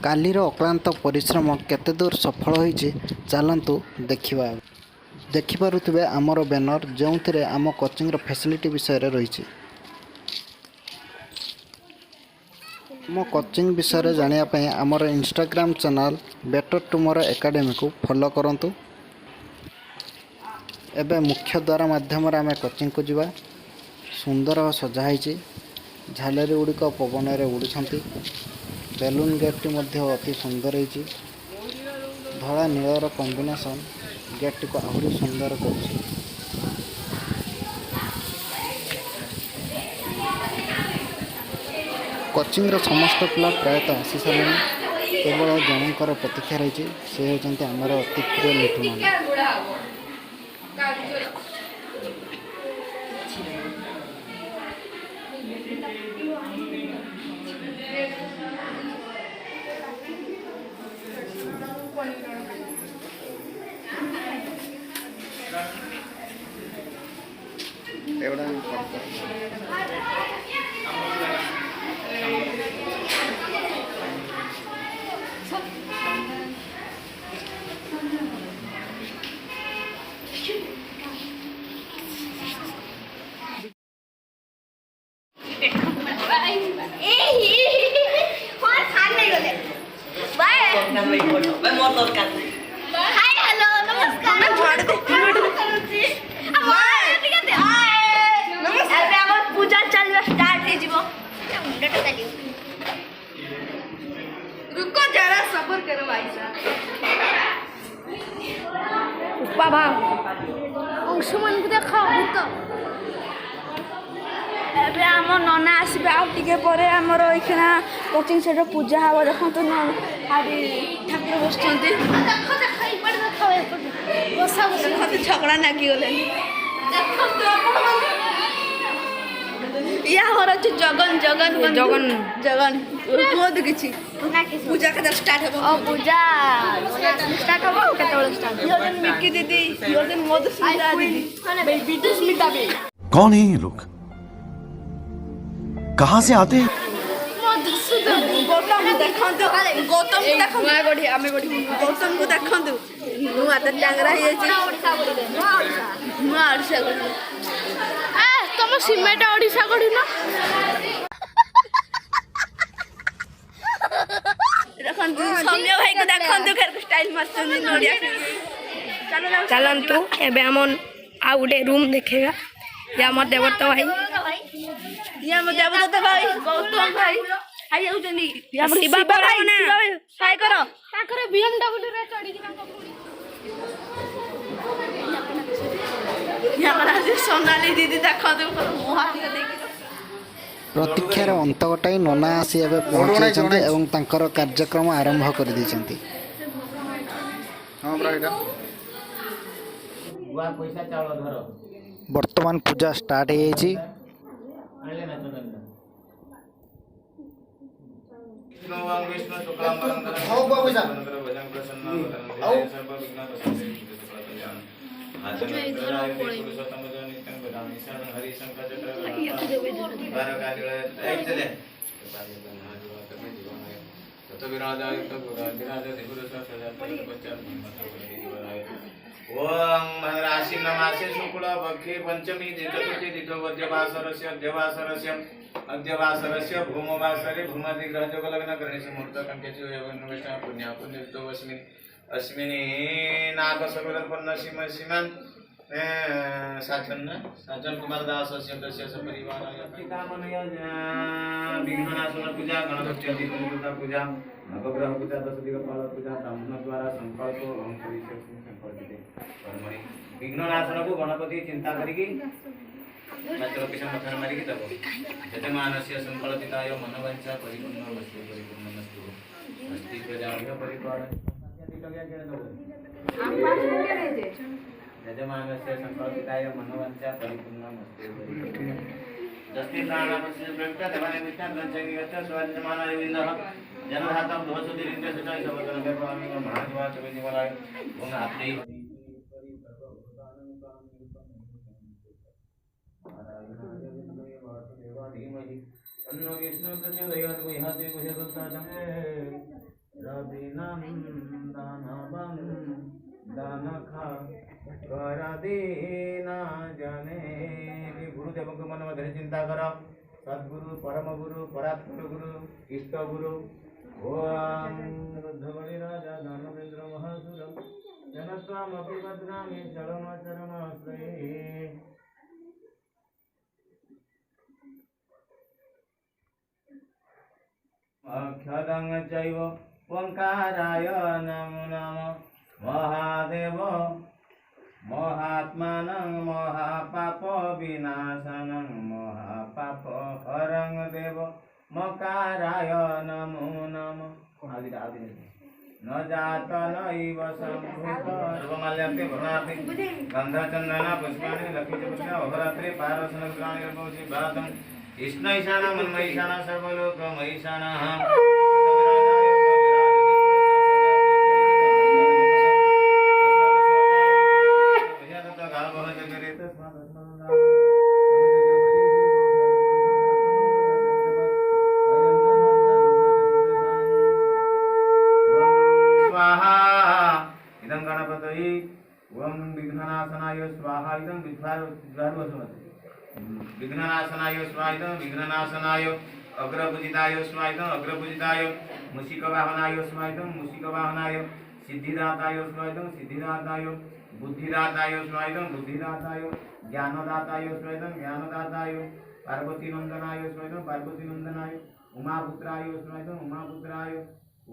କାଲିର ଅକ୍ଳାନ୍ତ ପରିଶ୍ରମ କେତେ ଦୂର ସଫଳ ହୋଇଛି ଚାଲନ୍ତୁ ଦେଖିବା। ଦେଖିପାରୁଥିବେ ଆମର ବ୍ୟାନର ଯେଉଁଥିରେ ଆମ କୋଚିଂର ଫ୍ୟାସିଲିଟି ବିଷୟରେ ରହିଛି। ଆମ କୋଚିଂ ବିଷୟରେ ଜାଣିବା ପାଇଁ ଆମର ଇନଷ୍ଟାଗ୍ରାମ ଚ୍ୟାନେଲ ବେଟର ଟୁମୋରୋ ଏକାଡେମୀକୁ ଫଲୋ କରନ୍ତୁ। ଏବେ ମୁଖ୍ୟ ଦ୍ୱାର ମାଧ୍ୟମରେ ଆମେ କୋଚିଂକୁ ଯିବା। ସୁନ୍ଦର ସଜା ହେଇଛି, ଝାଲେରୀ ଗୁଡ଼ିକ ପବନରେ ଉଡ଼ୁଛନ୍ତି। ବେଲୁନ ଗେଟ୍ଟି ମଧ୍ୟ ଅତି ସୁନ୍ଦର ହେଇଛି। ଧଳା ନୀଳର କମ୍ବିନେସନ୍ ଗେଟ୍ଟିକୁ ଆହୁରି ସୁନ୍ଦର କରୁଛି। କୋଚିଂର ସମସ୍ତ ପିଲା ପ୍ରାୟତଃ ଆସି ସାରିଲେଣି। କେବଳ ଜଣଙ୍କର ପ୍ରତୀକ୍ଷା ରହିଛି, ସେ ହେଉଛନ୍ତି ଆମର ଅତି ପ୍ରିୟ ମିଠୁ ମାମୁଁ। पूजा चलवा स्टार्ट रुको जरा सबर करो भाई साहब। बाबा अंशुमान को देखा तो एबे आम नना आसबे आउटे पर आमर एखिना कोचिंग सेंटर पूजा हम देखो तो हारी ठाकुर बस झगड़ा नागी गले या हो रहा जगन जगन जगन जगन बहुत किसी पूजा का स्टार्ट हो पूजा स्टार्ट हो केतବେଳେ स्टार्ट यो दिन मिक्की दीदी यो दिन मधुस्मिता दीदी विदुस्मिता भी। कौन है ये लोग, कहाँ से आते हैं? गौतम देखो गौतम को देखो गौतम को देखो नुआ तो टांगरा है नुआ ओडिशा तुम सीमेंट ओडिशा गढ़ी ना सौम्य भाई को देखो स्टाइल मस्त नोड़िया चलतु एबे हम आउ गोटे रूम देखेगा। ये आम देवता भाई, ये हम देवदत्त भाई गौतम भाई आई जाउचनी शिवा भाई ना हाय करो ताकर BMW रे चढ़ी कि यहाँ सोनाली दीदी देखो मुहा देखी प्रतीक्षार अंत घटाई नना आसी एवं पहुँचाई और तांकर कार्यक्रम आरंभ कर देइछन्ति। वर्तमान पूजा स्टार्ट हो जाइए। ओं राशि नमासे शुक्ल पक्षे पंचमी चतुर्थी तिथो अद्यवासरस्य भूमवासरे भूमादिग्रह जोग लग्न करणेषु मुहूर्त कंठेषु एवं निवेशः पुण्य पुण्ययुक्तो अस्मिन् नागसर्वदर्पन्न सीमान साजन कुमार दास दस्य सपरिवाराय पितामहय विघ्ननाशन पूजा गणपति अधिदेवता पूजा नवग्रह पूजा 10 दिगपाल पूजा ब्राह्मण द्वारा संकल्प ओम विघ्ननाशन को गणपति चिंता करिकी मात्र किसी मथर मारिकी तब यजमानस्य संकल्पिताय मनोवांछा परिपूर्णमस्तु अस्ति प्रजाभ्य परिपालय यजमानस्य संकल्पिताय मनोवांछा परिपूर्णमस्तु दस्ति प्राणापस्य प्रकृत देवालय विष्णु गच्छति गच्छ स्वयजमानाय विन्दः जनधातम दोषोदिरिन्द्र सुचाय सबतन व्यपामि महाद्वा चवेदिवलाय ओम आपदे अन्नो विष्णु प्रचोदयात् वैहाते वशदत्तादं रविनन्दनवं दानखा कर दीना जने। गुरुदेव को मन में चिंता कर। सद्गुरु परम गुरु परात्पर गुरु इष्ट गुरु ओम रुद्रवली राजा दानवेंद्र महासुर जनस्वामपि बद्नामि चरमाचरमाश्रये। अक्षरं चैव ओंकाराय नमो नमः। महादेव महात्मानं महापाप विनाशनं महापाप हरं देव मकाराय नमो नमः। न जात नैव संभूत सर्वमाल्यन्ते भ्रणार्थे गन्धचन्दन पुष्पाणि लक्ष्मीचपुष्ण अहोरात्रे पारसनग्राणि रघुवंशि भातं कृष्ण ईशान मन्म ईशान सर्वलोकमईशानः। इदं गणपतये ओम विघ्ननाशनाय स्वाहा। इदं विघ्ननाशनाय स्वाहा। इदं विघ्ननाशनाय अग्रपूजिताय स्वाहा। इदं अग्रपूजिताय मूषिकवाहनाय स्वाहा। इदं मूषिकवाहनाय सिद्धिदाताय स्वाहा। इदं सिद्धिदाताय बुद्धिदाताय स्वाहा। इदं बुद्धिदाताय ज्ञानदाताय स्वाहा। इदं ज्ञानदाताय पार्वतीनंदनाय स्वाहा। इदं पार्वतीनंदनाय उमापुत्राय स्वाहा। इदं उमापुत्राय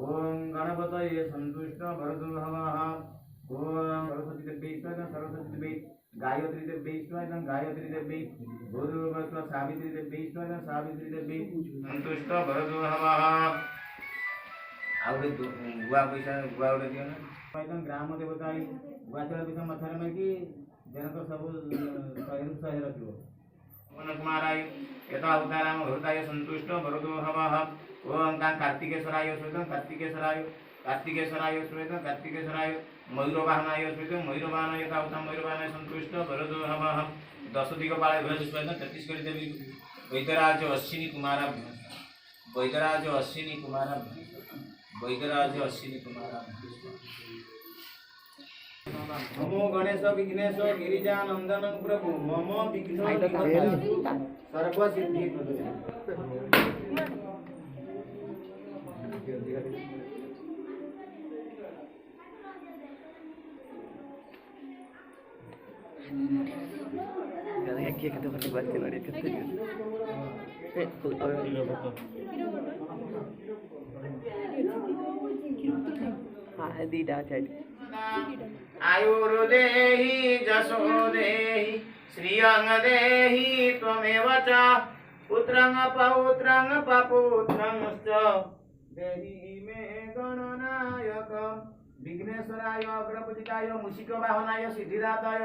ओम गणपतये संतुष्ट भरतु भवः। ओम सरस्वती देवी स्वाहा। सरस्वती देवी गायत्री देवी स्वाहा। गायत्री देवी भूर्भुवस्व सावित्री देवी स्वाहा। सावित्री देवी संतुष्ट भरतु भवः। आउरे गुआ पैसा गुआ उड़े दियो ना। एकदम ग्राम देवता गुआचरा पैसा मथारे में कि जनक सब सहे रखिबो। मन कुमाराय यथा अवताराम भरताय संतुष्ट भरतु भवः। ओम कार्तिकेश्वराय स्वेदं कार्तिकेश्वराय कार्तिकेश्वराय स्वेदं कार्तिकेश्वराय मयूरवाहनाय स्वेदं मयूरवाहनाय तावता मयूरवाहनाय संतुष्ट भरतु भवः। 10 दिगपाले भज स्वेदं छत्तीसगढ़ देवी वैदराज अश्विनी कुमाराभ्य वैदराज अश्विनी कुमाराभ्य वैदराज अश्विनी कुमाराभ्य। नमो गणेश विघ्नेश गिरिजानंदन प्रभु मम विघ्न सर्व सिद्धि आयुर्देहि जशो देहि श्रियं देहि त्वमेव च पुत्रं पौत्रं पपुत्रं च देहि मे गणनायक। विघ्नेश्वराय अग्रपूजिताय मूषिकवाहनाय सिद्धिदाताय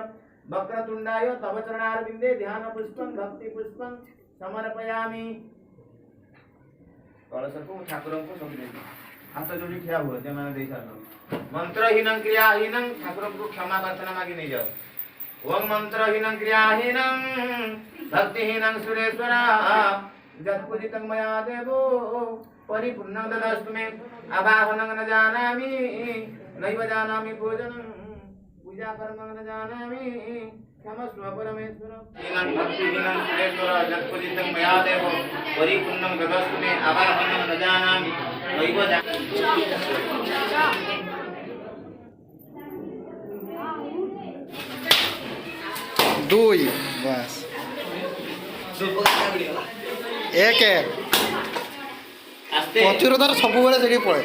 वक्रतुंडाय तव चरणारविंदे ध्यान पुष्पं भक्ति पुष्पं समर्पयामि। कलश को ठाकुर को सब दे हाथ जोड़ी ठिया हुआ जे माने दे सारो। मंत्रहीनं क्रियाहीनं ठाकुर को क्षमा प्रार्थना मांगी नहीं जाओ। ओम मंत्रहीनं क्रियाहीनं भक्तिहीनं सुरेश्वरा जत्पूजितं मया देवो परिपूर्णं ददास्तु मे। आवाहनं न जानामि नैव जानामि पूजनं पूजा कर्मं न जानामि क्षमस्व परमेश्वर। हीनं भक्तिहीनं सुरेश्वर जत्पूजितं मया देवो परिपूर्णं ददास्तु मे। आवाहनं न जानामि नैव जानामि। दुई बस एक पचुरदार सब बेले से पड़े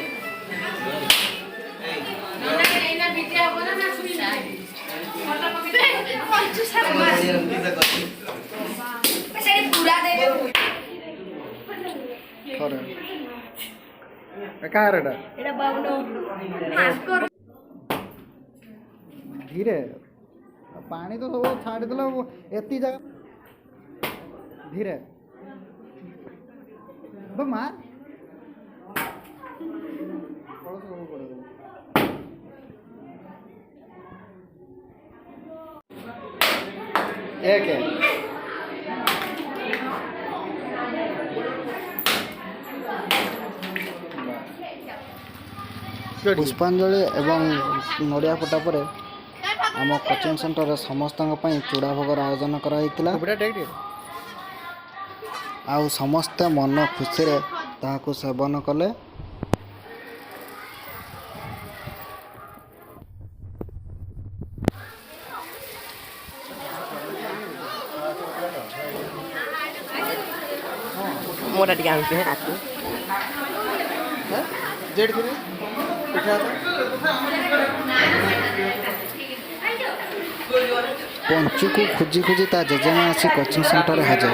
धीरे पानी तो सब छाड़ी देल एति जगह धीरे मार एक है ପୁଷ୍ପାଞ୍ଜଳି ଏବଂ ନଡ଼ିଆ ଫଟା ପରେ ଆମ କୋଚିଂ ସେଣ୍ଟରରେ ସମସ୍ତଙ୍କ ପାଇଁ ଚୂଡ଼ା ଭୋଗର ଆୟୋଜନ କରାଯାଇଥିଲା। ଆଉ ସମସ୍ତେ ମନ ଖୁସିରେ ତାହାକୁ ସେବନ କଲେ। मोटा टिके आउँछु है आएको ପଞ୍ଚୁକୁ ଖୋଜି ଖୋଜି ତା ଜେଜେମା ଆସି କୋଚିଂ ସେଣ୍ଟରରେ ହାଜର।